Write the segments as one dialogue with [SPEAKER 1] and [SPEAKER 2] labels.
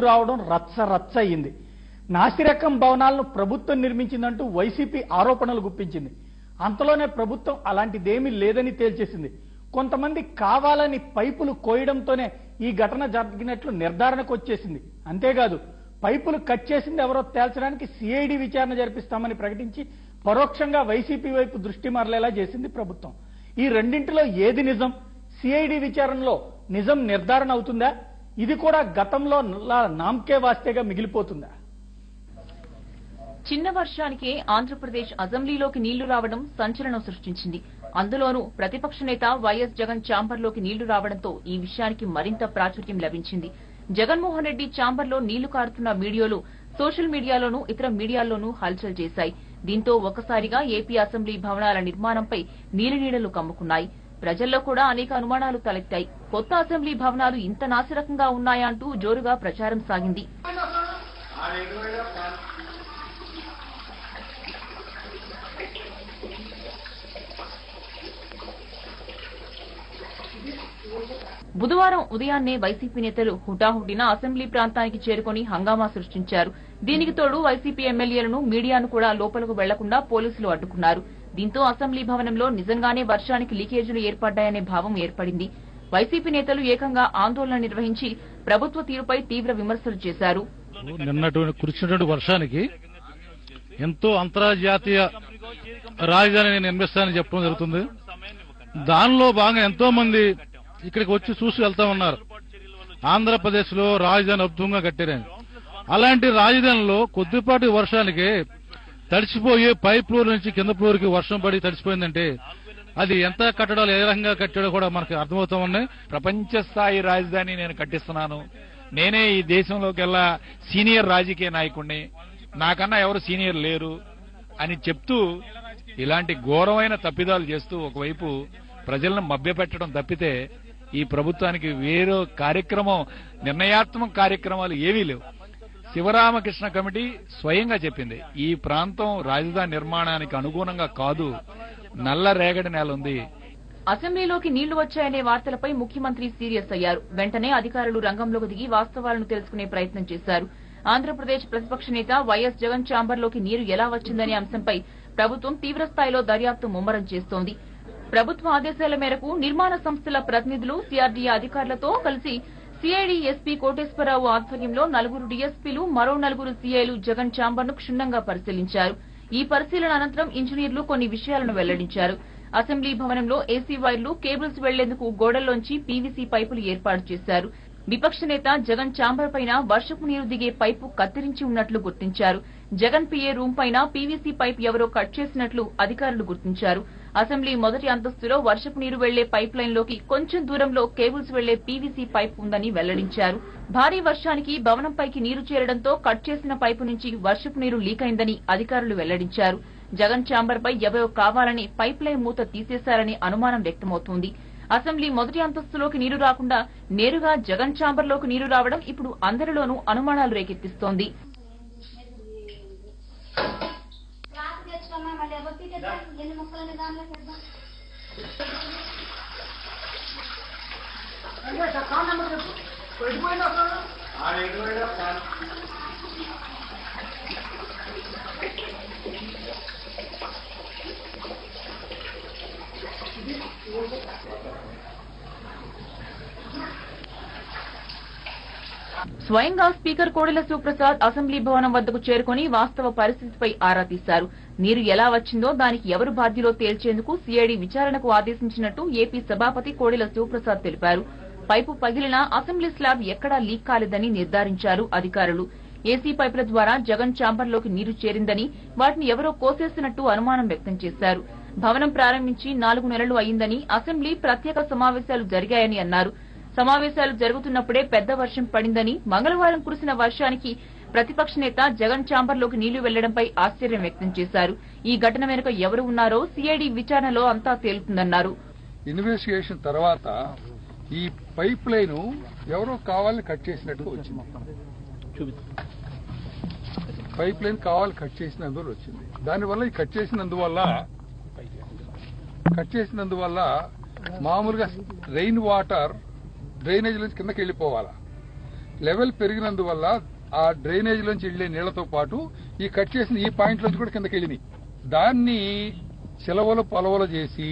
[SPEAKER 1] రావడం రచ్చ అయింది. నాసిరకం భవనాలను ప్రభుత్వం నిర్మించిందంటూ వైసీపీ ఆరోపణలు గుప్పించింది. అంతలోనే ప్రభుత్వం అలాంటిదేమీ లేదని తేల్చేసింది. కొంతమంది కావాలని పైపులు కోయడంతోనే ఈ ఘటన జరిగినట్లు నిర్ధారణకు వచ్చేసింది. అంతేకాదు పైపులు కట్ చేసింది ఎవరో తేల్చడానికి సిఐడి విచారణ జరిపిస్తామని ప్రకటించి పరోక్షంగా వైసీపీ వైపు దృష్టి మరలేలా చేసింది ప్రభుత్వం. ఈ రెండింటిలో ఏది నిజం? సిఐడి విచారణలో నిజం నిర్ధారణ అవుతుందా? ఇది కూడా గతంలో నామకే వాస్తేగా మిగిలిపోతుందా?
[SPEAKER 2] చిన్న వర్షానికే ఆంధ్రప్రదేశ్ అసెంబ్లీలోకి నీళ్లు రావడం సంచలనం సృష్టించింది. అందులోనూ ప్రతిపక్ష నేత వైఎస్ జగన్ ఛాంబర్లోకి నీళ్లు రావడంతో ఈ విషయానికి మరింత ప్రాచుర్యం లభించింది. జగన్మోహన్ రెడ్డి ఛాంబర్లో నీళ్లు కారుతున్న వీడియోలు సోషల్ మీడియాలోనూ ఇతర మీడియాల్లోనూ హల్చల్ చేశాయి. దీంతో ఒకసారిగా ఏపీ అసెంబ్లీ భవనాల నిర్మాణంపై నీలినీడలు కమ్ముకున్నాయి. ప్రజల్లో కూడా అనేక అనుమానాలు తలెత్తాయి. కొత్త అసెంబ్లీ భవనాలు ఇంత నాసిరకంగా ఉన్నాయా అంటూ జోరుగా ప్రచారం సాగింది. బుధవారం ఉదయాన్నే వైసీపీ నేతలు హుటాహుటిన అసెంబ్లీ ప్రాంతానికి చేరుకుని హంగామా సృష్టించారు. దీనికి తోడు వైసీపీ ఎమ్మెల్యేలను మీడియాను కూడా లోపలకు వెళ్లకుండా పోలీసులు అడ్డుకున్నారు. దీంతో అసెంబ్లీ భవనంలో నిజంగానే వర్షానికి లీకేజీలు ఏర్పడ్డాయనే భావం ఏర్పడింది. వైసీపీ నేతలు ఏకంగా ఆందోళన నిర్వహించి ప్రభుత్వ తీరుపై తీవ్ర విమర్శలు చేశారు.
[SPEAKER 3] నిన్నటి కురిసినటువంటి వర్షానికి ఎంతో అంతర్జాతీయ రాజధాని నిర్మిస్తానని చెప్పడం జరుగుతుంది. దానిలో భాగంగా ఎంతో మంది ఇక్కడికి వచ్చి చూసి వెళ్తా ఉన్నారు. ఆంధ్రప్రదేశ్ లో రాజధాని అద్భుతంగా కట్టారని. అలాంటి రాజధానిలో కొద్దిపాటి వర్షానికి తడిసిపోయే పై ఫ్లోర్ నుంచి కింద ఫ్లోర్ కి వర్షం పడి తడిసిపోయిందంటే అది ఎంత కట్టడాలు ఏ రకంగా కట్టాడో కూడా మనకి అర్థమవుతా ఉన్నాయి.
[SPEAKER 4] ప్రపంచ స్థాయి రాజధాని నేను కట్టిస్తున్నాను, నేనే ఈ దేశంలోకెల్లా సీనియర్ రాజకీయ నాయకుడిని, నాకన్నా ఎవరు సీనియర్ లేరు అని చెప్తూ ఇలాంటి ఘోరమైన తప్పిదాలు చేస్తూ ఒకవైపు ప్రజలను మభ్యపెట్టడం తప్పితే ఈ ప్రభుత్వానికి వేరే కార్యక్రమం, నిర్ణయాత్మక కార్యక్రమాలు ఏవీ లేవు. శివరామకృష్ణ కమిటీ స్వయంగా చెప్పింది, ఈ ప్రాంతం రాజధాని నిర్మాణానికి అనుగుణంగా కాదు, నల్ల రేగడి నేల ఉంది.
[SPEAKER 2] అసెంబ్లీలోకి నీళ్లు వచ్చాయనే వార్తలపై ముఖ్యమంత్రి సీరియస్ అయ్యారు. వెంటనే అధికారులు రంగంలోకి దిగి వాస్తవాలను తెలుసుకునే ప్రయత్నం చేశారు. ఆంధ్రప్రదేశ్ ప్రతిపక్ష నేత వైఎస్ జగన్ ఛాంబర్లోకి నీరు ఎలా వచ్చిందనే అంశంపై ప్రభుత్వం తీవ్రస్థాయిలో దర్యాప్తు ముమ్మరం చేస్తోంది. ప్రభుత్వ ఆదేశాల మేరకు నిర్మాణ సంస్థల ప్రతినిధులు సిఆర్డీఏ అధికారులతో కలిసి సిఐడి ఎస్పీ కోటేశ్వరరావు ఆధ్వర్యంలో 4 డీఎస్పీలు మరో 4 సీఐలు జగన్ ఛాంబర్ను క్షుణ్ణంగా పరిశీలించారు. ఈ పరిశీలన అనంతరం ఇంజనీర్లు కొన్ని విషయాలను వెల్లడించారు. అసెంబ్లీ భవనంలో ఏసీ వైర్లు, కేబుల్స్ వెళ్లేందుకు గోడల్లోంచి పీవీసీ పైపులు ఏర్పాటు చేశారు. విపక్ష నేత జగన్ ఛాంబర్ పైన వర్షపు నీరు దిగే పైపు కత్తిరించి ఉన్నట్లు గుర్తించారు. జగన్ పీఏ రూమ్ పైన పీవీసీ పైప్ ఎవరో కట్ చేసినట్లు అధికారులు గుర్తించారు. అసెంబ్లీ మొదటి అంతస్తులో వర్షపు నీరు వెళ్లే పైప్ లైన్ లోకి కొంచెం దూరంలో కేబుల్స్ వెళ్లే పీవీసీ పైప్ ఉందని వెల్లడించారు. భారీ వర్షానికి భవనంపైకి నీరు చేరడంతో కట్ చేసిన పైపు నుంచి వర్షపు నీరు లీక్ అయిందని అధికారులు వెల్లడించారు. జగన్ ఛాంబర్ పై ఎవరో కావాలని పైప్ లైన్ మూత తీసేశారని అనుమానం వ్యక్తమవుతోంది. అసెంబ్లీ మొదటి అంతస్తులోకి నీరు రాకుండా నేరుగా జగన్ ఛాంబర్లోకి నీరు రావడం ఇప్పుడు అందరిలోనూ అనుమానాలు రేకెత్తిస్తోంది. స్వయంగా స్పీకర్ కోడెల శివప్రసాద్ అసెంబ్లీ భవనం వద్దకు చేరుకుని వాస్తవ పరిస్థితిపై ఆరా తీశారు. నీరు ఎలా వచ్చిందో దానికి ఎవరు బాధ్యులో తేల్చేందుకు సిఐడి విచారణకు ఆదేశించినట్టు ఏపీ సభాపతి కోడెల శివప్రసాద్ తెలిపారు. పైపు పగిలినా అసెంబ్లీ స్లాబ్ ఎక్కడా లీక్ కాలేదని నిర్ధారించారు అధికారులు. ఏసీ పైపుల ద్వారా జగన్ ఛాంబర్లోకి నీరు చేరిందని, వాటిని ఎవరో కోసేసినట్టు అనుమానం వ్యక్తం చేశారు. భవనం ప్రారంభించి 4 నెలలు అయిందని, అసెంబ్లీ ప్రత్యేక సమావేశాలు జరిగాయని అన్నారు. సమావేశాలు జరుగుతున్నప్పుడే పెద్ద వర్షం పడిందని, మంగళవారం కురిసిన వర్షానికి ప్రతిపక్ష నేత జగన్ ఛాంబర్లోకి నీళ్లు వెళ్లడంపై ఆశ్చర్యం వ్యక్తం చేశారు. ఈ ఘటన వెనుక ఎవరు ఉన్నారో సిఐడి విచారణలో అంతా తేలుతుందన్నారు.
[SPEAKER 5] ఇన్వెస్టిగేషన్ తర్వాత ఈ పైప్ లైన్ ఎవరో కావాలని కట్ చేసినట్టుగా వచ్చింది. పైప్ లైన్ కావాలి కట్ చేసినందువల్ల వచ్చింది. దానివల్ల ఈ కట్ చేసినందువల్ల మామూలుగా రెయిన్ వాటర్ డ్రైనేజ్ నుంచి కిందకి వెళ్ళిపోవాలా. లెవెల్ పెరిగినందువల్ల ఆ డ్రైనేజ్ లోంచి వెళ్లే నీళ్లతో పాటు ఈ కట్ చేసిన ఈ పాయింట్ నుంచి కూడా కిందకి వెళ్ళినాయి. దాన్ని చిలవలు పొలవలు చేసి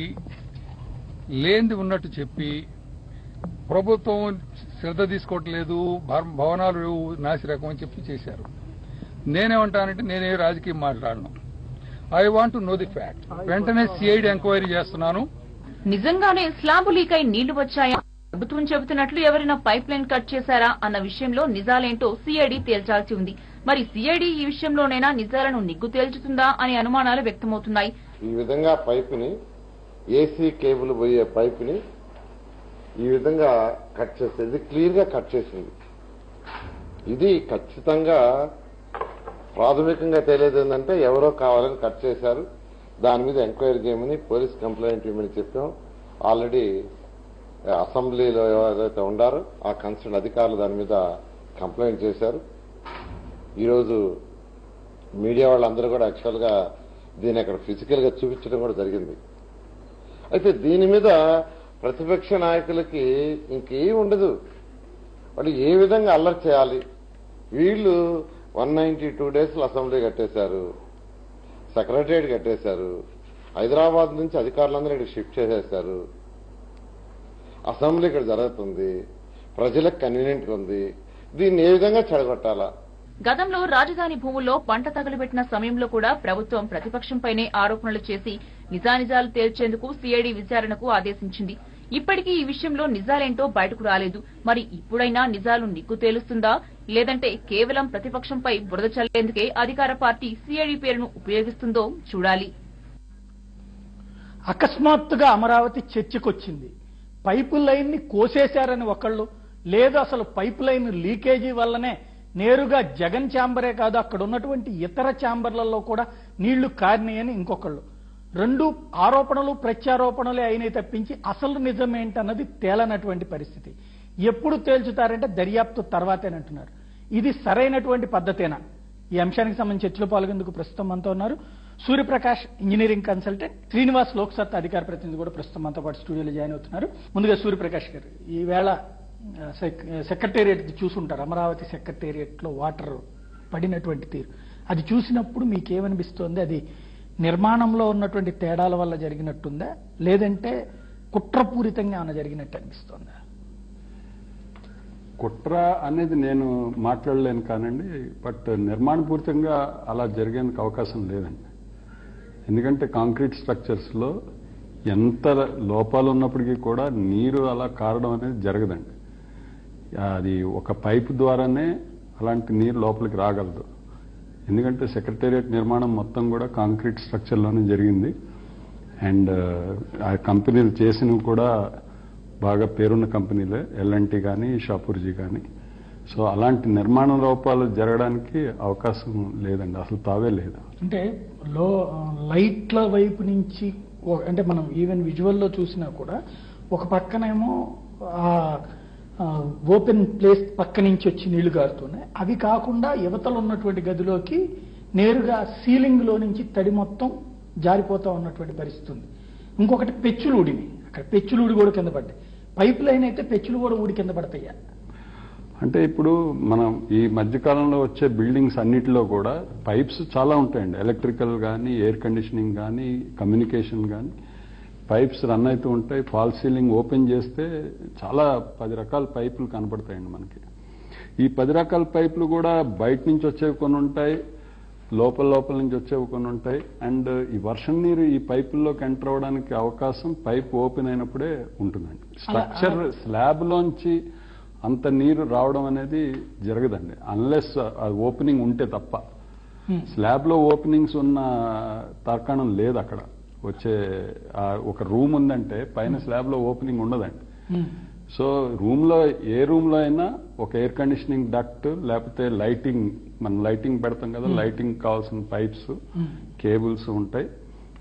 [SPEAKER 5] లేనిది ఉన్నట్టు చెప్పి ప్రభుత్వం శ్రద్ధ తీసుకోవట్లేదు, భవనాలు నాసిరకం అని చెప్పి చేశారు. నేనేమంటానంటే నేనే రాజకీయం మాట్లాడను. I want to know the fact. వెంటనే సిఐడి ఎంక్వైరీ చేస్తున్నాను.
[SPEAKER 2] నిజంగానే స్లాబ్ లీక్ అయి నీళ్లు వచ్చాయా, ప్రభుత్వం చెబుతున్నట్లు ఎవరైనా పైప్ లైన్ కట్ చేశారా అన్న విషయంలో నిజాలేంటో సిఐడి తేల్చాల్సి ఉంది. మరి సిఐడి ఈ విషయంలోనైనా నిజాలను నిగ్గు తేల్చుతుందా అనే అనుమానాలు వ్యక్తమవుతున్నాయి.
[SPEAKER 6] ఈ విధంగా పైపుని, ఏసీ కేబుల్ పోయే పైపుని ఈ విధంగా కట్ చేసేది క్లియర్ గా కట్ చేసింది. ఇది ఖచ్చితంగా ప్రాథమికంగా తెలియదు ఏంటంటే ఎవరో కావాలని కట్ చేశారు. దాని మీద ఎంక్వైరీ చేయమని పోలీస్ కంప్లైంట్ ఇవ్వమని చెప్పాం. ఆల్రెడీ అసెంబ్లీలో ఎవరైతే ఉండారో ఆ కన్సర్న్ అధికారులు దాని మీద కంప్లైంట్ చేశారు. ఈరోజు మీడియా వాళ్ళందరూ కూడా యాక్చువల్ గా దీన్ని అక్కడ ఫిజికల్ గా చూపించడం కూడా జరిగింది. అయితే దీని మీద ప్రతిపక్ష నాయకులకి ఇంకేం ఉండదు. వాళ్ళు ఏ విధంగా అల్లరి చేయాలి. వీళ్ళు 192 డేస్ అసెంబ్లీ కట్టేశారు, సెక్రటరియట్ కట్టేశారు, హైదరాబాద్ నుంచి అధికారులందరూ ఇక్కడ షిఫ్ట్ చేసేశారు. అసెంబ్లీ ఇక్కడ జరుగుతుంది, ప్రజలకు కన్వీనియంట్ గా ఉంది. దీన్ని ఏ విధంగా చెడగొట్టాలా?
[SPEAKER 2] గతంలో రాజధాని భూముల్లో పంట తగులుబెట్టిన సమయంలో కూడా ప్రభుత్వం ప్రతిపక్షంపైనే ఆరోపణలు చేసి నిజానిజాలు తేల్చేందుకు సిఐడి విచారణకు ఆదేశించింది. ఇప్పటికీ ఈ విషయంలో నిజాలేంటో బయటకు రాలేదు. మరి ఇప్పుడైనా నిజాలు నిగ్గు తేలుస్తుందా, లేదంటే కేవలం ప్రతిపక్షంపై బురద చల్లేందుకే అధికార పార్టీ సిఐడి పేరును ఉపయోగిస్తుందో చూడాలి.
[SPEAKER 1] అకస్మాత్తుగా అమరావతి చర్చకొచ్చింది. పైపు లైన్ ని కోసేశారని ఒకళ్ళు, లేదు అసలు పైపు లైన్ లీకేజీ వల్లనే నేరుగా జగన్ ఛాంబరే కాదు అక్కడ ఉన్నటువంటి ఇతర ఛాంబర్లలో కూడా నీళ్లు కారినాయని ఇంకొకళ్ళు. రెండు ఆరోపణలు ప్రత్యారోపణలే అయినాయి తప్పించి అసలు నిజమేంటన్నది తేలనటువంటి పరిస్థితి. ఎప్పుడు తేల్చుతారంటే దర్యాప్తు తర్వాతేనంటున్నారు. ఇది సరైనటువంటి పద్ధతేనా? ఈ అంశానికి సంబంధించి చర్చలో పాల్గొనేందుకు ప్రస్తుతం మనతో ఉన్నారు సూర్యప్రకాష్, ఇంజనీరింగ్ కన్సల్టెంట్, శ్రీనివాస్ లోక్సత్తా అధికార ప్రతినిధి కూడా ప్రస్తుతం మనతో పాటు స్టూడియోలో జాయిన్ అవుతున్నారు. ముందుగా సూర్యప్రకాష్ గారు, ఈవేళ సెక్రటేరియట్ చూసుంటారు, అమరావతి సెక్రటేరియట్ లో వాటర్ పడినటువంటి తీరు, అది చూసినప్పుడు మీకేమనిపిస్తోంది? అది నిర్మాణంలో ఉన్నటువంటి తేడాల వల్ల జరిగినట్టుందా, లేదంటే కుట్రపూరితంగా ఏమైనా జరిగినట్టు అనిపిస్తోందా?
[SPEAKER 7] కుట్ర అనేది నేను మాట్లాడలేను కానండి, బట్ నిర్మాణపూరితంగా అలా జరిగేందుకు అవకాశం లేదండి. ఎందుకంటే కాంక్రీట్ స్ట్రక్చర్స్ లో ఎంత లోపాలు ఉన్నప్పటికీ కూడా నీరు అలా కారడం అనేది జరగదండి. అది ఒక పైపు ద్వారానే అలాంటి నీరు లోపలికి రాగలదు. ఎందుకంటే సెక్రటేరియట్ నిర్మాణం మొత్తం కూడా కాంక్రీట్ స్ట్రక్చర్లోనే జరిగింది. అండ్ ఆ కంపెనీలు చేసినవి కూడా బాగా పేరున్న కంపెనీలే, ఎల్ఎన్టీ కానీ షాపూర్జీ కానీ. సో అలాంటి నిర్మాణ లోపాలు జరగడానికి అవకాశం లేదండి, అసలు తావే లేదు.
[SPEAKER 1] అంటే లైట్ల వైపు నుంచి అంటే మనం ఈవెన్ విజువల్లో చూసినా కూడా ఒక పక్కనేమో ఓపెన్ ప్లేస్ పక్క నుంచి వచ్చి నీళ్లు కారుతున్నాయి. అవి కాకుండా యువతలు ఉన్నటువంటి గదిలోకి నేరుగా సీలింగ్ లో నుంచి తడి మొత్తం జారిపోతా ఉన్నటువంటి పరిస్థితి ఉంది. ఇంకొకటి పెచ్చులు ఊడిని, అక్కడ పెచ్చులు ఊడి కూడా కింద పడ్డాయి. పైప్ లైన్ అయితే పెచ్చులు కూడా ఊడి కింద పడతాయా?
[SPEAKER 7] అంటే ఇప్పుడు మనం ఈ మధ్యకాలంలో వచ్చే బిల్డింగ్స్ అన్నిటిలో కూడా పైప్స్ చాలా ఉంటాయండి. ఎలక్ట్రికల్ కానీ, ఎయిర్ కండిషనింగ్ కానీ, కమ్యూనికేషన్ కానీ పైప్స్ రన్ అవుతూ ఉంటాయి. ఫాల్ సీలింగ్ ఓపెన్ చేస్తే చాలా 10 రకాల పైపులు కనపడతాయండి మనకి. ఈ 10 రకాల పైపులు కూడా బయట నుంచి వచ్చేవి కొన్ని ఉంటాయి, లోపల నుంచి వచ్చేవి కొన్ని ఉంటాయి. అండ్ ఈ వర్షం నీరు ఈ పైపుల్లోకి ఎంటర్ అవడానికి అవకాశం పైప్ ఓపెన్ అయినప్పుడే ఉంటుందండి. స్ట్రక్చర్ స్లాబ్ లోంచి అంత నీరు రావడం అనేది జరగదండి, అన్లెస్ ఓపెనింగ్ ఉంటే తప్ప. స్లాబ్ లో ఓపెనింగ్స్ ఉన్న తార్కాణం లేదు అక్కడ. వచ్చే ఒక రూమ్ ఉందంటే పైన స్లాబ్ లో ఓపెనింగ్ ఉండదండి. సో ఏ రూమ్ లో అయినా ఒక ఎయిర్ కండిషనింగ్ డక్ట్, లేకపోతే లైటింగ్, మనం లైటింగ్ పెడతాం కదా, లైటింగ్ కావాల్సిన పైప్స్, కేబుల్స్ ఉంటాయి.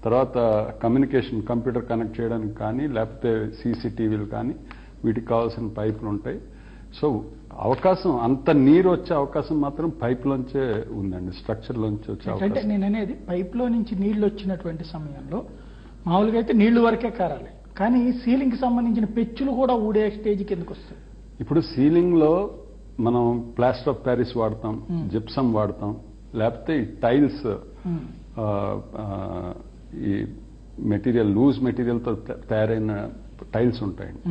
[SPEAKER 7] తర్వాత కమ్యూనికేషన్, కంప్యూటర్ కనెక్ట్ చేయడానికి కానీ, లేకపోతే సీసీటీవీలు కానీ, వీటికి కావాల్సిన పైపులు ఉంటాయి. సో అవకాశం, అంత నీరు వచ్చే అవకాశం మాత్రం పైప్ లోంచే ఉందండి, స్ట్రక్చర్ లోంచి వచ్చే అవకాశం.
[SPEAKER 1] అంటే నేను అనేది పైప్ లో నుంచి నీళ్లు వచ్చినటువంటి సమయంలో మామూలుగా అయితే నీళ్లు వరకే కారాలి, కానీ సీలింగ్ కి సంబంధించిన పెచ్చులు కూడా ఊడే స్టేజ్ కిందకు వస్తాయి.
[SPEAKER 7] ఇప్పుడు సీలింగ్ లో మనం ప్లాస్టర్ ఆఫ్ ప్యారిస్ వాడతాం, జిప్సమ్ వాడతాం, లేకపోతే ఈ టైల్స్ ఈ మెటీరియల్ లూజ్ మెటీరియల్తో తయారైన టైల్స్ ఉంటాయండి.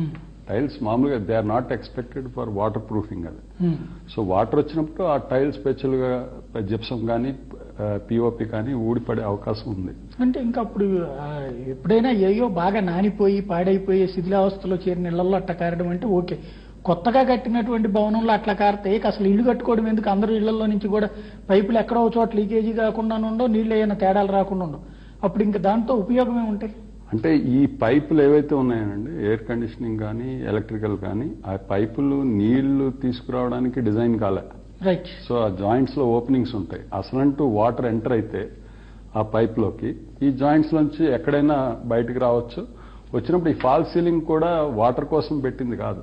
[SPEAKER 7] టైల్స్ మామూలుగా they are not expected for water proofing అది. సో వాటర్ వచ్చినప్పుడు ఆ టైల్స్ స్పెషల్గా జిప్సమ్ కానీ పిఓపి కానీ ఊడిపడే అవకాశం ఉంది.
[SPEAKER 1] అంటే ఇంకా అప్పుడు ఎప్పుడైనా ఏయో బాగా నానిపోయి పాడైపోయి శిథిలావస్థలో చేరిన ఇళ్లలో అట్లా కారడం అంటే ఓకే. కొత్తగా కట్టినటువంటి భవనంలో అట్లా కారతాయి, అసలు ఇల్లు కట్టుకోవడం ఎందుకు? అందరూ ఇళ్లలో నుంచి కూడా పైపులు ఎక్కడో చోట లీకేజీ కాకుండా ఉండవు, నీళ్ళు ఏమైనా తేడాలు రాకుండా ఉండవు. అప్పుడు ఇంకా దాంతో ఉపయోగమే ఉంటాయి.
[SPEAKER 7] అంటే ఈ పైపులు ఏవైతే ఉన్నాయండి, ఎయిర్ కండిషనింగ్ కానీ ఎలక్ట్రికల్ కానీ, ఆ పైపులు నీళ్లు తీసుకురావడానికి డిజైన్ కాలే.
[SPEAKER 1] రైట్.
[SPEAKER 7] సో ఆ జాయింట్స్ లో ఓపెనింగ్స్ ఉంటాయి. అసలంటూ వాటర్ ఎంటర్ అయితే ఆ పైప్ లోకి ఈ జాయింట్స్ నుంచి ఎక్కడైనా బయటకు రావచ్చు. వచ్చినప్పుడు ఈ ఫాల్ సీలింగ్ కూడా వాటర్ కోసం పెట్టింది కాదు,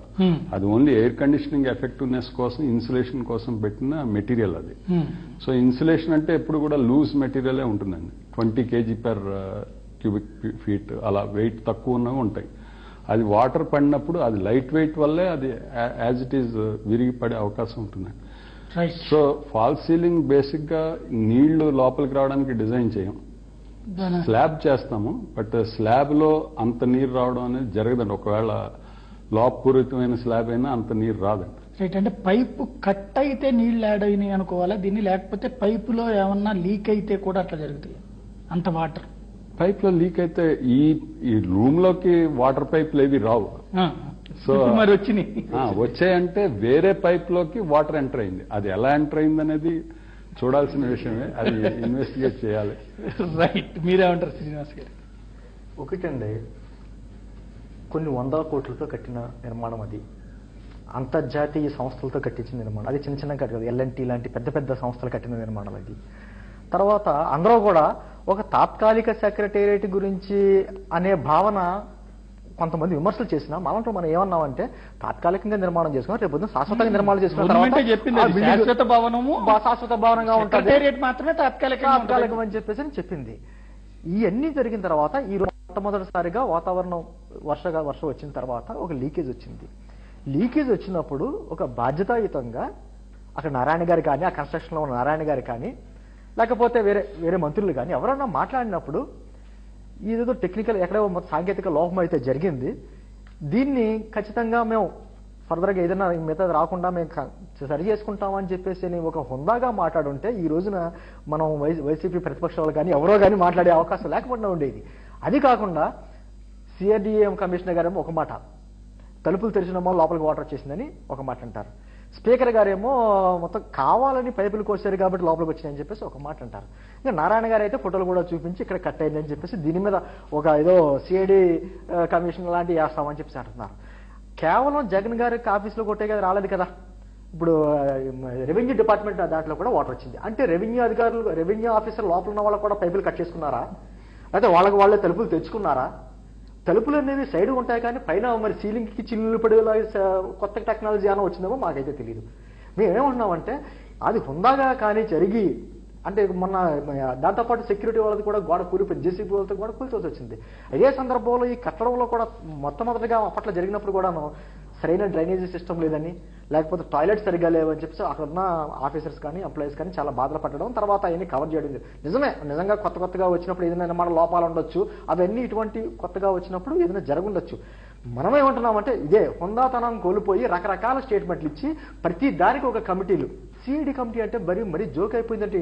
[SPEAKER 7] అది ఓన్లీ ఎయిర్ కండిషనింగ్ ఎఫెక్టివ్నెస్ కోసం, ఇన్సులేషన్ కోసం పెట్టిన మెటీరియల్ అది. సో ఇన్సులేషన్ అంటే ఎప్పుడు కూడా లూజ్ మెటీరియలే ఉంటుందండి. 20 kg per క్యూబిక్ ఫీట్ అలా వెయిట్ తక్కువ ఉన్నవి ఉంటాయి. అది వాటర్ పడినప్పుడు అది లైట్ వెయిట్ వల్లే అది యాజ్ ఇట్ ఈజ్ విరిగి పడే అవకాశం ఉంటుంది. సో ఫాల్ సీలింగ్ బేసిక్ గా నీళ్లు లోపలికి రావడానికి డిజైన్ చేయం, స్లాబ్ చేస్తాము. బట్ స్లాబ్ లో అంత నీరు రావడం అనేది జరగదండి. ఒకవేళ లోపపూరితమైన స్లాబ్ అయినా అంత నీరు రాదండి.
[SPEAKER 1] రైట్. అంటే పైపు కట్ అయితే నీళ్లు యాడ్ అయినాయి అనుకోవాలా దీన్ని, లేకపోతే పైపులో ఏమన్నా లీక్ అయితే కూడా అట్లా జరుగుతాయి? అంత వాటర్
[SPEAKER 7] పైప్ లో లీక్ అయితే ఈ రూమ్ లోకి వాటర్ పైపులు ఏవి రావు. సో
[SPEAKER 1] మరి వచ్చినాయి,
[SPEAKER 7] వచ్చాయంటే వేరే పైప్ లోకి వాటర్ ఎంటర్ అయింది. అది ఎలా ఎంటర్ అయింది అనేది చూడాల్సిన విషయమే, అది ఇన్వెస్టిగేట్ చేయాలి.
[SPEAKER 1] రైట్. మీరేమంటారు శ్రీనివాస్ గారు?
[SPEAKER 8] ఒకటండి, కొన్ని 100 కోట్లతో కట్టిన నిర్మాణం, అది అంతర్జాతీయ సంస్థలతో కట్టించిన నిర్మాణం, అది చిన్న చిన్న కట్టదు, ఎల్ఎన్టీ లాంటి పెద్ద పెద్ద సంస్థలు కట్టిన నిర్మాణం అది. తర్వాత అందరూ కూడా ఒక తాత్కాలిక సెక్రటేరియట్ గురించి అనే భావన కొంతమంది విమర్శలు చేసినా మనం ఏమన్నామంటే తాత్కాలికంగా నిర్మాణం చేసుకున్నాం, రేపు శాశ్వతంగా నిర్మాణం చేసుకున్న
[SPEAKER 1] శాశ్వత భవనము
[SPEAKER 8] శాశ్వత భవనంగా ఉంటుంది,
[SPEAKER 1] మాత్రమే
[SPEAKER 8] తాత్కాలికం అని చెప్పేసి చెప్పింది. ఇవన్నీ జరిగిన తర్వాత ఈ రోజు మొట్టమొదటిసారిగా వాతావరణం వర్షం వచ్చిన తర్వాత ఒక లీకేజ్ వచ్చింది. లీకేజ్ వచ్చినప్పుడు ఒక బాధ్యతాయుతంగా అక్కడ నారాయణ గారు కానీ, ఆ కన్స్ట్రక్షన్ లో ఉన్న నారాయణ గారు కానీ, లేకపోతే వేరే మంత్రులు కానీ ఎవరన్నా మాట్లాడినప్పుడు ఇదేదో టెక్నికల్ ఎక్కడో సాంకేతిక లోపం అయితే జరిగింది, దీన్ని ఖచ్చితంగా మేము ఫర్దర్గా ఏదైనా మిగతా రాకుండా మేము సరి చేసుకుంటామని చెప్పేసి ఒక హుందాగా మాట్లాడుంటే ఈ రోజున మనం వైసీపీ ప్రతిపక్ష వాళ్ళు కానీ ఎవరో కానీ మాట్లాడే అవకాశం లేకపోకుండా ఉండేది. అది కాకుండా సిఆర్డీఏఎం కమిషనర్ గారేమో ఒక మాట, తలుపులు తెరిచినమో లోపలికి వాటర్ వచ్చేసిందని ఒక మాట అంటారు. స్పీకర్ గారేమో మొత్తం కావాలని పైపులు కోసారు కాబట్టి లోపలికి వచ్చినాయని చెప్పేసి ఒక మాట అంటారు. ఇంకా నారాయణ గారు అయితే ఫోటోలు కూడా చూపించి ఇక్కడ కట్ అయిందని చెప్పేసి దీని మీద ఒక ఏదో సిఐడి కమిషన్ లాంటివి వేస్తామని చెప్పేసి అంటున్నారు. కేవలం జగన్ గారికి ఆఫీసులో కొట్టే కదా రాలేదు కదా, ఇప్పుడు రెవెన్యూ డిపార్ట్మెంట్ దాంట్లో కూడా వాటర్ వచ్చింది. అంటే రెవెన్యూ ఆఫీసర్ లోపల ఉన్న వాళ్ళు కూడా పైపులు కట్ చేసుకున్నారా, అయితే వాళ్ళే తలుపులు తెచ్చుకున్నారా? తలుపులు అనేవి సైడ్ ఉంటాయి కానీ పైన మరి సీలింగ్కి చిల్లులు పడేలా కొత్త టెక్నాలజీ అని వచ్చిందేమో మాకైతే తెలియదు. మేమేమంటున్నామంటే అది హుందాగా కానీ జరిగి, అంటే మొన్న దాంతోపాటు సెక్యూరిటీ వాళ్ళది కూడా గోడ కూలిపోయింది, జేసీబీ వాళ్ళతో కూడా కూల్చోసి వచ్చింది. అదే సందర్భంలో ఈ కట్టడంలో కూడా మొట్టమొదటిగా అప్పట్లో జరిగినప్పుడు కూడాను సరైన డ్రైనేజీ సిస్టమ్ లేదని, లేకపోతే టాయిలెట్స్ సరిగ్గా లేవని చెప్పేసి అక్కడ ఉన్న ఆఫీసర్స్ కానీ ఎంప్లాయీస్ కానీ చాలా బాధలు పట్టడం, తర్వాత అవన్నీ కవర్ చేయడం. నిజంగా కొత్తగా వచ్చినప్పుడు ఏదైనా నిర్మాణ లోపాలు ఉండొచ్చు, అవన్నీ ఇటువంటి కొత్తగా వచ్చినప్పుడు ఏదైనా జరుగుండొచ్చు. మనమేమంటున్నామంటే ఇదే హుందాతనం కోల్పోయి రకరకాల స్టేట్మెంట్లు ఇచ్చి ప్రతి దానికి ఒక కమిటీలు, సిఐడి కమిటీ అంటే మరీ జోక్ అయిపోయిందంటే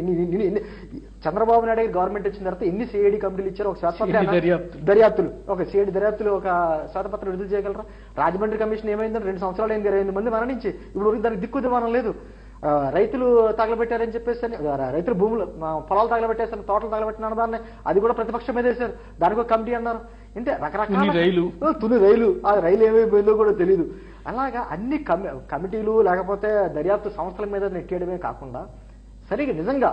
[SPEAKER 8] చంద్రబాబు నాయుడు గారు గవర్నమెంట్ వచ్చిన తర్వాత ఎన్ని సిఐడి కమిటీలు ఇచ్చారు? ఒక దర్యాప్తులు, ఒక సిఐడి దర్యాప్తులు ఒక శ్వేతపత్రం విడుదల చేయగలరా? రాజమండ్రి కమిషన్ ఏమైందంటే 2 సంవత్సరాలు 28 మంది మరణించి ఇప్పుడు దానికి దిక్కు దివానం లేదు. రైతులు తగలబెట్టారని చెప్పేసి రైతులు భూములు పొలాలు తగలబెట్టేసారు, తోటలు తగలబెట్టిన దాన్ని అది కూడా ప్రతిపక్షం మీద వేశారు, దానికి ఒక కమిటీ అన్నారు. అంటే రకరకాల తుని రైలు, ఆ రైలు ఏమైపోయిందో కూడా తెలియదు. అలాగా అన్ని కమిటీలు లేకపోతే దర్యాప్తు సంస్థల మీద నెట్టేయడమే కాకుండా సరిగా నిజంగా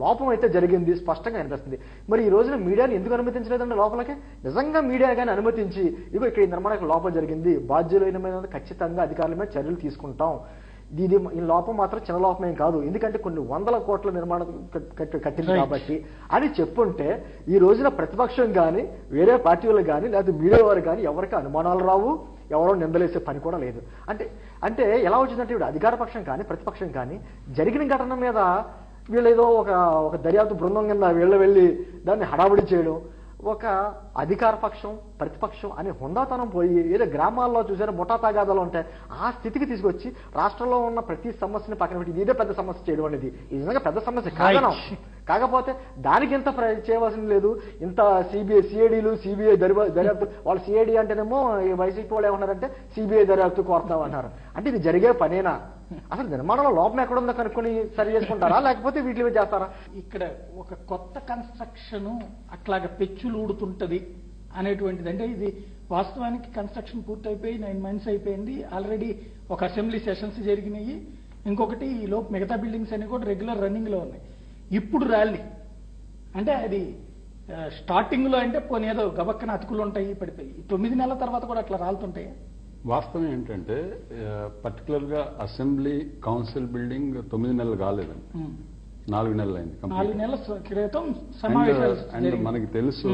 [SPEAKER 8] లోపం అయితే జరిగింది స్పష్టంగా అనిపిస్తుంది. మరి ఈ రోజున మీడియాని ఎందుకు అనుమతించలేదండి లోపలికి? నిజంగా మీడియా కానీ అనుమతించి ఇగో ఇక్కడ ఈ నిర్మాణానికి లోపం జరిగింది, బాధ్యులైన మీద ఖచ్చితంగా అధికారుల మీద చర్యలు తీసుకుంటాం, ఈ లోపం మాత్రం చిన్న లోపమేం కాదు, ఎందుకంటే కొన్ని 100 కోట్ల నిర్మాణం కట్టింది కాబట్టి అని చెప్పుంటే ఈ రోజున ప్రతిపక్షం కానీ వేరే పార్టీ వాళ్ళు కానీ లేకపోతే మీడియా వారు కానీ ఎవరికి అనుమానాలు రావు, ఎవరో నిందలేసే పని కూడా లేదు. అంటే అంటే ఎలా వచ్చిందంటే ఇప్పుడు అధికార పక్షం కానీ ప్రతిపక్షం కానీ జరిగిన ఘటన మీద వీళ్ళేదో ఒక దర్యాప్తు బృందం కింద వీళ్ళు వెళ్ళి దాన్ని హడావుడి చేయడం, ఒక అధికార పక్షం ప్రతిపక్షం అనే హుందాతనం పోయి ఏదో గ్రామాల్లో చూసారో ముఠా తాగాదాలు ఉంటాయి ఆ స్థితికి తీసుకొచ్చి రాష్ట్రంలో ఉన్న ప్రతి సమస్యని పక్కన పెట్టి ఇదే పెద్ద సమస్య చేయడం అనేది ఇది నిజంగా పెద్ద సమస్య కారణం. కాకపోతే దానికి ఇంత చేయవలసింది లేదు. ఇంత సిఐడీలు సిబిఐ దర్యాప్తు వాళ్ళు సిఐడి అంటేనేమో వైసీపీ వాళ్ళు ఏమన్నారంటే సిబిఐ దర్యాప్తు కోరుతామన్నారు. అంటే ఇది జరిగే పనేనా? అసలు నిర్మాణంలో లోపం ఎక్కడుందో కనుక్కొని సరి చేసుకుంటారా లేకపోతే వీటిలో చేస్తారా?
[SPEAKER 1] ఇక్కడ ఒక కొత్త కన్స్ట్రక్షన్ అట్లాగా పెచ్చులు ఊడుతుంటది అనేటువంటిది. అంటే ఇది వాస్తవానికి కన్స్ట్రక్షన్ పూర్తయిపోయి 9 months అయిపోయింది. ఆల్రెడీ ఒక అసెంబ్లీ సెషన్స్ జరిగినాయి. ఇంకొకటి ఈ లోపు మిగతా బిల్డింగ్స్ అన్ని కూడా రెగ్యులర్ రన్నింగ్ లో ఉన్నాయి. ఇప్పుడు ర్యాలీ అంటే అది స్టార్టింగ్ లో అంటే పోనీ ఏదో గబక్కన అతుకులు ఉంటాయి పడిపోయి 9 నెలల తర్వాత కూడా అట్లా రాలుతుంటాయి.
[SPEAKER 7] వాస్తవం ఏంటంటే పర్టికులర్ గా అసెంబ్లీ కౌన్సిల్ బిల్డింగ్ 9 నెలలు కాలేదండి, 4 నెలలు అయింది.
[SPEAKER 1] 4 నెలల క్రితం సమావేశాలు.
[SPEAKER 7] అండ్ మనకి తెలుసు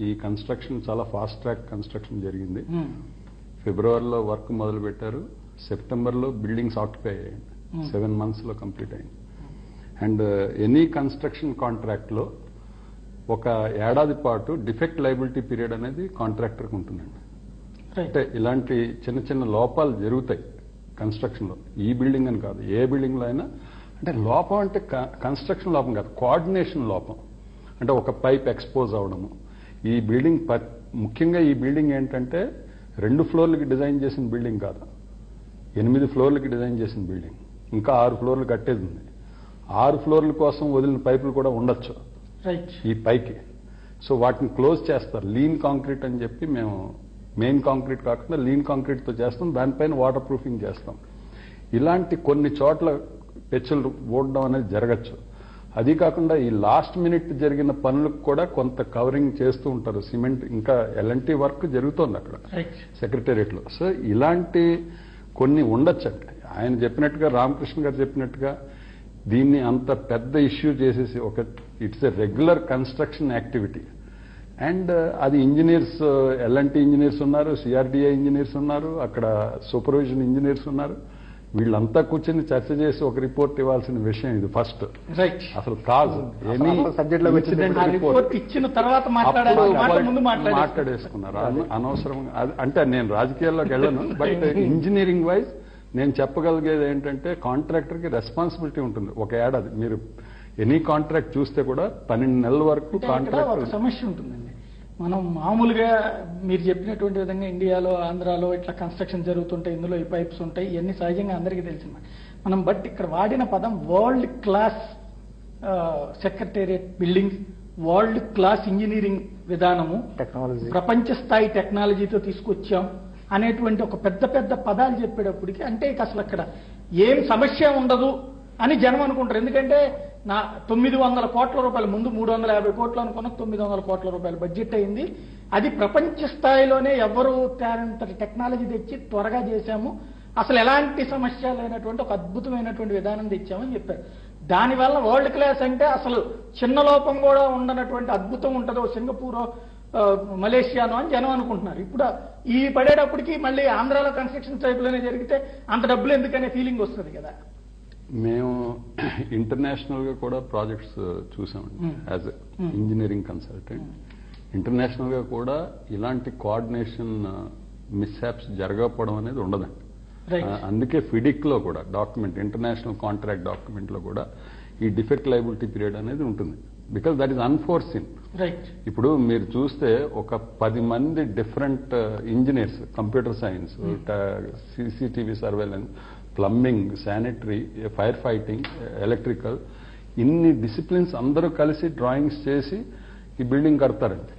[SPEAKER 7] ఈ కన్స్ట్రక్షన్ చాలా ఫాస్ట్ ట్రాక్ కన్స్ట్రక్షన్ జరిగింది. ఫిబ్రవరిలో వర్క్ మొదలు పెట్టారు, సెప్టెంబర్లో బిల్డింగ్స్ ఆక్యుపై అయ్యాయి, 7 months లో కంప్లీట్ అయింది. అండ్ ఎనీ కన్స్ట్రక్షన్ కాంట్రాక్ట్ లో ఒక ఏడాది పాటు డిఫెక్ట్ లయబిలిటీ పీరియడ్ అనేది కాంట్రాక్టర్కి ఉంటుందండి. అంటే ఇలాంటి చిన్న చిన్న లోపాలు జరుగుతాయి కన్స్ట్రక్షన్ లో, ఈ బిల్డింగ్ అని కాదు ఏ బిల్డింగ్ లో అయినా. అంటే లోపం అంటే కన్స్ట్రక్షన్ లోపం కాదు, కోఆర్డినేషన్ లోపం. అంటే ఒక పైప్ ఎక్స్పోజ్ అవడము. ఈ బిల్డింగ్ ముఖ్యంగా ఈ బిల్డింగ్ ఏంటంటే 2 floorలకి డిజైన్ చేసిన బిల్డింగ్ కాదు, 8 floorలకి డిజైన్ చేసిన బిల్డింగ్. ఇంకా 6 floorలు కట్టేది ఉంది. 6 floorల కోసం వదిలిన పైపులు కూడా ఉండొచ్చు ఈ పైకి. సో వాటిని క్లోజ్ చేస్తారు. లీన్ కాంక్రీట్ అని చెప్పి మేము మెయిన్ కాంక్రీట్ కాకుండా లీన్ కాంక్రీట్ తో చేస్తాం, దానిపైన వాటర్ ప్రూఫింగ్ చేస్తాం. ఇలాంటి కొన్ని చోట్ల పెచ్చులు ఊడడం అనేది జరగచ్చు. అది కాకుండా ఈ లాస్ట్ మినిట్ జరిగిన పనులకు కూడా కొంత కవరింగ్ చేస్తూ ఉంటారు. సిమెంట్ ఇంకా ఎలాంటి వర్క్ జరుగుతోంది అక్కడ సెక్రటేరియట్ లో. సో ఇలాంటి కొన్ని ఉండొచ్చండి. ఆయన చెప్పినట్టుగా, రామకృష్ణ గారు చెప్పినట్టుగా దీన్ని అంత పెద్ద ఇష్యూ చేసేసి it's a regular construction activity. And అది ఇంజనీర్స్, ఎల్ఎన్టీ ఇంజనీర్స్ ఉన్నారు, సిఆర్డిఏ ఇంజనీర్స్ ఉన్నారు, అక్కడ సూపర్విజన్ ఇంజనీర్స్ ఉన్నారు. వీళ్ళంతా కూర్చొని చర్చ చేసి ఒక రిపోర్ట్ ఇవ్వాల్సిన విషయం ఇది ఫస్ట్. అసలు కాదు ఎనీ
[SPEAKER 1] రిపోర్ట్ ఇచ్చిన తర్వాత
[SPEAKER 7] మాట్లాడేసుకున్నారు అనవసరంగా. అంటే నేను రాజకీయాల్లోకి వెళ్ళను, బట్ ఇంజనీరింగ్ వైజ్ నేను చెప్పగలిగేది ఏంటంటే కాంట్రాక్టర్కి రెస్పాన్సిబిలిటీ ఉంటుంది. ఒక ఏడాది మీరు ఎనీ కాంట్రాక్ట్ చూస్తే కూడా 12 నెలల వరకు కాంట్రాక్ట్
[SPEAKER 1] సమస్య ఉంటుందండి. మనం మామూలుగా మీరు చెప్పినటువంటి విధంగా ఇండియాలో ఆంధ్రాలో ఇట్లా కన్స్ట్రక్షన్ జరుగుతుంటాయి, ఇందులో ఈ పైప్స్ ఉంటాయి, ఇవన్నీ సహజంగా అందరికీ తెలిసిన మనం. బట్ ఇక్కడ వాడిన పదం world class secretariat building, world class engineering విధానము,
[SPEAKER 8] టెక్నాలజీ,
[SPEAKER 1] ప్రపంచ స్థాయి టెక్నాలజీతో తీసుకొచ్చాం అనేటువంటి ఒక పెద్ద పెద్ద పదాలు చెప్పేటప్పటికి అంటే ఇక అసలు అక్కడ ఏం సమస్య ఉండదు అని జనం అనుకుంటారు. ఎందుకంటే 900 కోట్ల రూపాయలు, ముందు 350 కోట్లు అనుకున్న 900 కోట్ల రూపాయలు బడ్జెట్ అయింది. అది ప్రపంచ స్థాయిలోనే ఎవరు తేనంతటి టెక్నాలజీ తెచ్చి త్వరగా చేశాము, అసలు ఎలాంటి సమస్య లేనటువంటి ఒక అద్భుతమైనటువంటి విధానం తెచ్చామని చెప్పారు. దానివల్ల వరల్డ్ క్లాస్ అంటే అసలు చిన్న లోపం కూడా ఉండనటువంటి అద్భుతం ఉంటుందో సింగపూరో మలేషియానో అని జనం అనుకుంటున్నారు. ఇప్పుడు ఈ పడేటప్పటికి మళ్ళీ ఆంధ్రాలో కన్స్ట్రక్షన్ టైప్లోనే జరిగితే అంత డబ్బులు ఎందుకనే ఫీలింగ్ వస్తుంది కదా.
[SPEAKER 7] మేము ఇంటర్నేషనల్ గా కూడా ప్రాజెక్ట్స్ చూసామండి యాజ్ ఇంజనీరింగ్ కన్సల్టెంట్. ఇంటర్నేషనల్ గా కూడా ఇలాంటి కోఆర్డినేషన్ మిస్హాప్స్ జరగకపోవడం అనేది ఉండదండి. అందుకే ఫిడిక్ లో కూడా డాక్యుమెంట్, ఇంటర్నేషనల్ కాంట్రాక్ట్ డాక్యుమెంట్ లో కూడా ఈ డిఫెక్ట్ లయబిలిటీ పీరియడ్ అనేది ఉంటుంది. Because that is unforeseen. ఇప్పుడు మీరు చూస్తే ఒక 10 మంది different engineers, computer science, CCTV surveillance, plumbing, sanitary, fire fighting, electrical, ఇన్ని డిసిప్లిన్స్ అందరూ కలిసి డ్రాయింగ్స్ చేసి ఈ బిల్డింగ్ కడతారండి.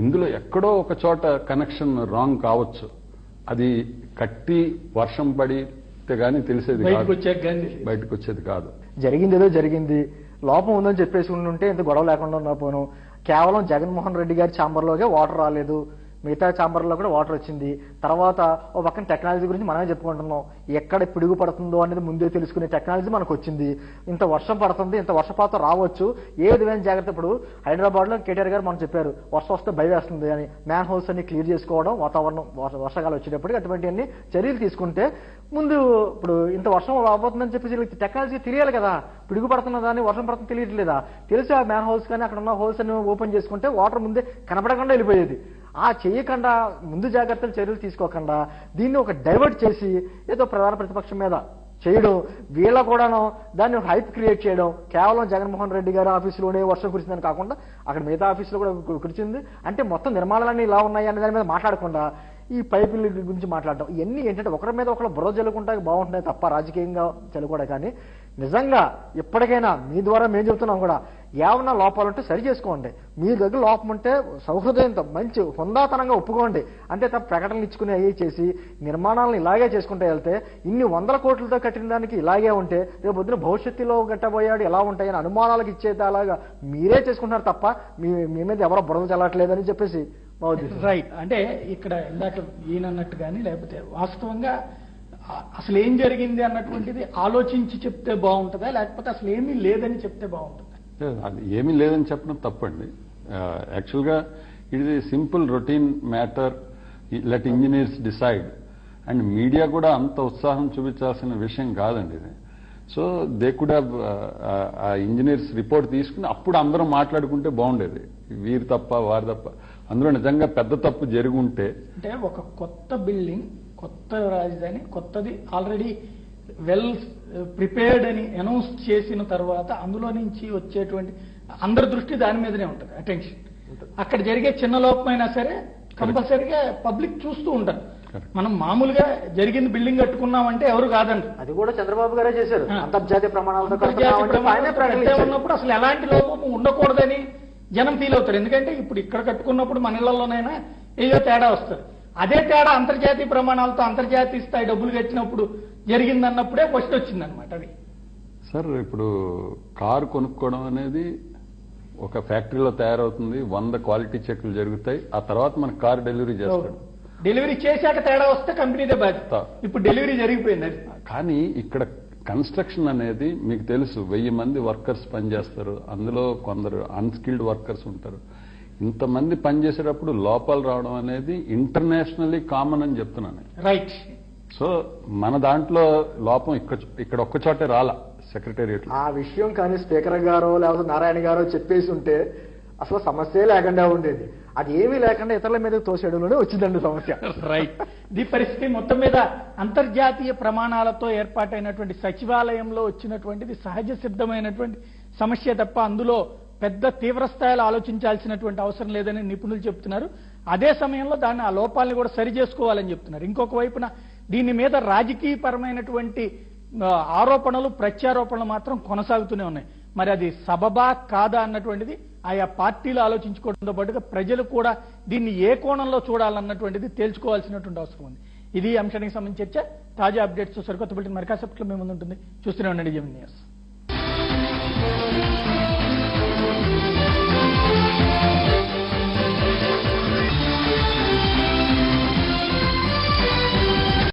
[SPEAKER 7] ఇందులో ఎక్కడో ఒక చోట కనెక్షన్ రాంగ్ కావచ్చు, అది కట్టి వర్షం పడితే గానీ తెలిసేది కాదు, బయటకు వచ్చేది కాదు.
[SPEAKER 8] జరిగిందేదో జరిగింది, లోపం ఉందని చెప్పేసి ఉంటే ఇంత గొడవ లేకుండా ఉన్నా పోను. కేవలం జగన్మోహన్ రెడ్డి గారి ఛాంబర్లోకే వాటర్ రాలేదు, మిగతా ఛాంబర్లో కూడా వాటర్ వచ్చింది. తర్వాత ఓ పక్కన టెక్నాలజీ గురించి మనమే చెప్పుకుంటున్నాం. ఎక్కడ పిడుగు పడుతుందో అనేది ముందే తెలుసుకునే టెక్నాలజీ మనకు వచ్చింది. ఇంత వర్షం పడుతుంది, ఇంత వర్షపాతం రావచ్చు, ఏ విధమైన జాగ్రత్త. ఇప్పుడు హైదరాబాద్ లో కేటీఆర్ గారు మనం చెప్పారు వర్షం వస్తే భయం వేస్తుంది అని. మ్యాన్ హోల్స్ అన్ని క్లియర్ చేసుకోవడం, వాతావరణం వర్షాకాలం వచ్చేటప్పటికి అటువంటి అన్ని చర్యలు తీసుకుంటే ముందు ఇప్పుడు ఇంత వర్షం రాబోతుందని చెప్పేసి టెక్నాలజీ తెలియాలి కదా. పిడుగు పడుతున్నదా అని వర్షం పడుతుంది తెలియట్లేదా, తెలిసి ఆ మ్యాన్ హోల్స్ కానీ అక్కడ ఉన్న హోల్స్ అన్ని ఓపెన్ చేసుకుంటే వాటర్ ముందే కనపడకుండా వెళ్ళిపోయేది. ఆ చేయకుండా ముందు జాగ్రత్తలు చర్యలు తీసుకోకుండా దీన్ని ఒక డైవర్ట్ చేసి ఏదో ప్రధాన ప్రతిపక్షం మీద చేయడం, వీళ్ళ కూడాను దాన్ని ఒక హైప్ క్రియేట్ చేయడం. కేవలం జగన్మోహన్ రెడ్డి గారి ఆఫీసులోనే వర్షం కురిసిందని కాకుండా అక్కడ మిగతా ఆఫీసులో కూడా కురిచింది. అంటే మొత్తం నిర్మాణాలన్నీ ఇలా ఉన్నాయి అనే దాని మీద మాట్లాడకుండా ఈ పైపుల గురించి మాట్లాడడం, ఇవన్నీ ఏంటంటే ఒకరి మీద ఒకరు బుర్ర జల్లుకుంటా బాగుంటున్నాయి తప్ప రాజకీయంగా చల్లుకోవడం. కానీ నిజంగా ఎప్పటికైనా మీ ద్వారా మేము చెబుతున్నాం కూడా, ఏమన్నా లోపాలుంటే సరి చేసుకోండి. మీ దగ్గర లోపం ఉంటే సౌహృదయంతో మంచి హుందాతనంగా ఒప్పుకోండి. అంతే తప్ప ప్రకటనలు ఇచ్చుకుని అయ్యి చేసి నిర్మాణాలను ఇలాగే చేసుకుంటూ వెళ్తే ఇన్ని 100 కోట్లతో కట్టిన దానికి ఇలాగే ఉంటే రేపు పొద్దున భవిష్యత్తులో గట్టబోయాడు ఎలా ఉంటాయని అనుమానాలకు ఇచ్చేది అలాగా మీరే చేసుకుంటున్నారు తప్ప మీ మీద ఎవరో బురద చల్లట్లేదని చెప్పేసి మా ఉద్దేశం.
[SPEAKER 1] రైట్. అంటే ఇక్కడ ఇందాక ఈయనన్నట్టు కానీ లేకపోతే వాస్తవంగా అసలు ఏం జరిగింది అన్నటువంటిది ఆలోచించి చెప్తే బాగుంటుందా, లేకపోతే అసలు ఏమీ లేదని చెప్తే బాగుంటుందా?
[SPEAKER 7] అది ఏమీ లేదని చెప్పడం తప్పండి. యాక్చువల్గా it is a simple routine matter, let engineers decide. And media కూడా అంత ఉత్సాహం చూపించాల్సిన విషయం కాదండి ఇది. సో దే కుడ్ హ్యావ్ ఆ ఇంజనీర్స్ రిపోర్ట్ తీసుకుని అప్పుడు అందరం మాట్లాడుకుంటే బాగుండేది. వీరు తప్ప వారు తప్ప, అందులో నిజంగా పెద్ద తప్పు జరిగి ఉంటే.
[SPEAKER 1] అంటే ఒక కొత్త బిల్డింగ్, కొత్త రాజధాని, కొత్తది ఆల్రెడీ వెల్ ప్రిపేర్డ్ అని అనౌన్స్ చేసిన తర్వాత అందులో నుంచి వచ్చేటువంటి అందరి దృష్టి దాని మీదనే ఉంటుంది, అటెన్షన్. అక్కడ జరిగే చిన్న లోపమైనా సరే కంపల్సరీగా పబ్లిక్ చూస్తూ ఉంటారు. మనం మామూలుగా జరిగింది బిల్డింగ్ కట్టుకున్నామంటే ఎవరు కాదండి.
[SPEAKER 8] అది కూడా చంద్రబాబు గారే చేశారు. అంతర్జాతీయ ప్రమాణాలతో
[SPEAKER 1] ఉన్నప్పుడు అసలు ఎలాంటి లోపం ఉండకూడదని జనం ఫీల్ అవుతారు. ఎందుకంటే ఇప్పుడు ఇక్కడ కట్టుకున్నప్పుడు మన ఇళ్లలోనైనా ఏదో తేడా వస్తుంది. అదే తేడా అంతర్జాతీయ ప్రమాణాలతో అంతర్జాతీయ స్థాయి డబ్బులు కట్టినప్పుడు జరిగిందన్నప్పుడే ఫస్ట్ వచ్చిందనమాట. అది
[SPEAKER 7] సార్ ఇప్పుడు కారు కొనుక్కోవడం అనేది ఒక ఫ్యాక్టరీలో తయారవుతుంది, 100 క్వాలిటీ చెక్లు జరుగుతాయి, ఆ తర్వాత మన కారు డెలివరీ చేస్తాడు.
[SPEAKER 1] డెలివరీ చేశాక తేడా వస్తే కంపెనీదే బాధ్యత. ఇప్పుడు డెలివరీ జరిగిపోయింది. అది
[SPEAKER 7] కానీ ఇక్కడ కన్స్ట్రక్షన్ అనేది మీకు తెలుసు, 1000 మంది వర్కర్స్ పనిచేస్తారు, అందులో కొందరు అన్స్కిల్డ్ వర్కర్స్ ఉంటారు. ఇంతమంది పనిచేసేటప్పుడు లోపాలు రావడం అనేది ఇంటర్నేషనల్లీ కామన్ అని చెప్తున్నాను.
[SPEAKER 1] రైట్.
[SPEAKER 7] సో మన దాంట్లో లోపం ఇక్కడ ఒక్క చోటే రాలా సెక్రటేరియట్.
[SPEAKER 8] ఆ విషయం కానీ స్పీకర్ గారో లేకపోతే నారాయణ గారో చెప్పేసి ఉంటే అసలు సమస్య లేకుండా ఉండేది. అది ఏమీ లేకుండా ఇతరుల మీద తోసేయడంలోనే వచ్చిందండి సమస్య.
[SPEAKER 1] రైట్. ఈ పరిస్థితి మొత్తం మీద అంతర్జాతీయ ప్రమాణాలతో ఏర్పాటైనటువంటి సచివాలయంలో వచ్చినటువంటిది సహజ సిద్ధమైనటువంటి సమస్య తప్ప అందులో పెద్ద తీవ్ర స్థాయిలో ఆలోచించాల్సినటువంటి అవసరం లేదని నిపుణులు చెప్తున్నారు. అదే సమయంలో దాన్ని ఆ లోపాలని కూడా సరి చేసుకోవాలని చెప్తున్నారు. ఇంకొక వైపున దీని మీద రాజకీయపరమైనటువంటి ఆరోపణలు ప్రత్యారోపణలు మాత్రం కొనసాగుతూనే ఉన్నాయి. మరి అది సబబా కాదా అన్నటువంటిది ఆయా పార్టీలు ఆలోచించుకోవడంతో పాటుగా ప్రజలు కూడా దీన్ని ఏ కోణంలో చూడాలన్నటువంటిది తేల్చుకోవాల్సినటువంటి అవసరం ఉంది. ఇది అంశానికి సంబంధించి చర్చ. తాజా అప్డేట్స్ సరికొత్త బులెటిన్ మరి కాసేపట్లో మేము ముందుంటుంది. చూస్తూనే ఉండండి జెమిని న్యూస్.